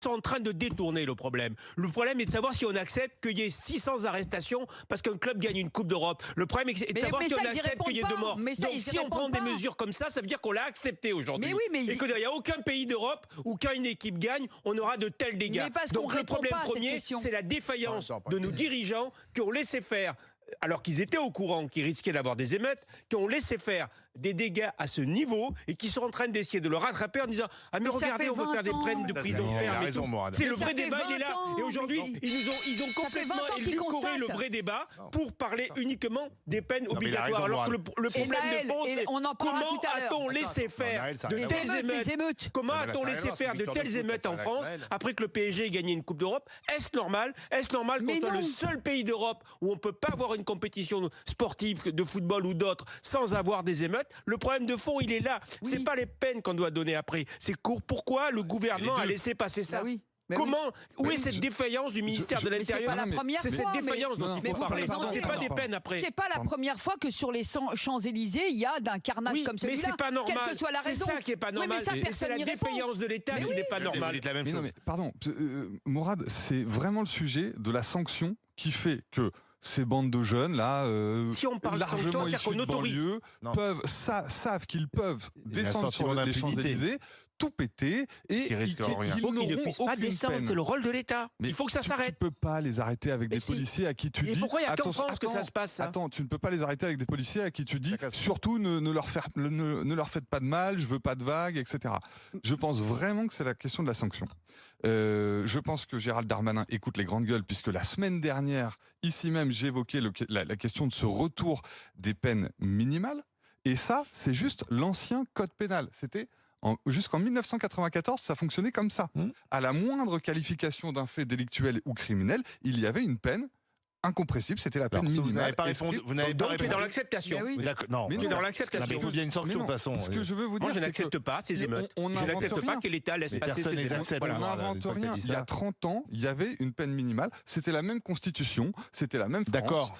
sont en train de détourner le problème. Le problème est de savoir si on accepte qu'il y ait 600 arrestations parce qu'un club gagne une Coupe d'Europe. Le problème est de savoir si on accepte qu'il y ait 2 morts. Donc si on prend des mesures comme ça veut dire qu'on l'a accepté aujourd'hui. Et qu'il n'y a aucun pays d'Europe où quand une équipe gagne, on aura de tels dégâts. Donc le problème premier, c'est la défaillance de nos dirigeants qui ont laissé faire, alors qu'ils étaient au courant qu'ils risquaient d'avoir des émeutes, qui ont laissé faire des dégâts à ce niveau et qui sont en train d'essayer de le rattraper en disant « Ah mais regardez, on veut faire des peines de prison ferme. » C'est le vrai débat, il est là. Et aujourd'hui, ils ont complètement édulcoré le vrai débat pour parler uniquement des peines obligatoires. Alors que le problème de fond, c'est comment a-t-on laissé faire de telles émeutes? Comment a-t-on laissé faire de telles émeutes en France après que le PSG ait gagné une Coupe d'Europe? Est-ce normal? Est-ce normal qu'on soit le seul pays d'Europe où on ne peut pas avoir une compétition sportive de football ou d'autres sans avoir des émeutes? Le problème de fond, il est là. C'est pas les peines qu'on doit donner après. C'est pourquoi le gouvernement a laissé passer ça. Comment? Où est cette défaillance du ministère de l'Intérieur? C'est cette défaillance dont il faut parler. C'est pas des peines après. C'est pas la première fois que sur les Champs-Élysées, il y a d'un carnage comme celui-là. Mais c'est pas normal. Quelle que soit la raison. C'est ça qui est pas normal. C'est la défaillance de l'État qui n'est pas normale. Pardon, Mourad, c'est vraiment le sujet de la sanction qui fait que ces bandes de jeunes là, si on parle largement issus de banlieue, savent qu'ils peuvent descendre sur les Champs-Élysées, tout péter et ils ne puissent pas descendre. C'est le rôle de l'État. Il faut que ça s'arrête. Tu ne peux pas les arrêter avec des policiers à qui tu dis. Pourquoi il n'y a qu'en France que ça se passe? Attends, tu ne peux pas les arrêter avec des policiers à qui tu dis surtout ne leur faites pas de mal, je veux pas de vagues, etc. Je pense vraiment que c'est la question de la sanction. Je pense que Gérald Darmanin écoute les grandes gueules puisque la semaine dernière, ici même, j'ai évoqué la question de ce retour des peines minimales. Et ça, c'est juste l'ancien code pénal. C'était jusqu'en 1994, ça fonctionnait comme ça. À la moindre qualification d'un fait délictuel ou criminel, il y avait une peine incompressible, c'était la peine minimale. Vous n'avez pas répondu. Donc tu es dans l'acceptation. Non, tu es dans l'acceptation. Il faut bien une sanction de toute façon. Ce que je veux vous dire, moi, je n'accepte pas ces émeutes. Je n'accepte pas que l'État laisse passer ces émeutes. On n'invente rien. Il y a 30 ans, il y avait une peine minimale. C'était la même constitution, c'était la même France. D'accord.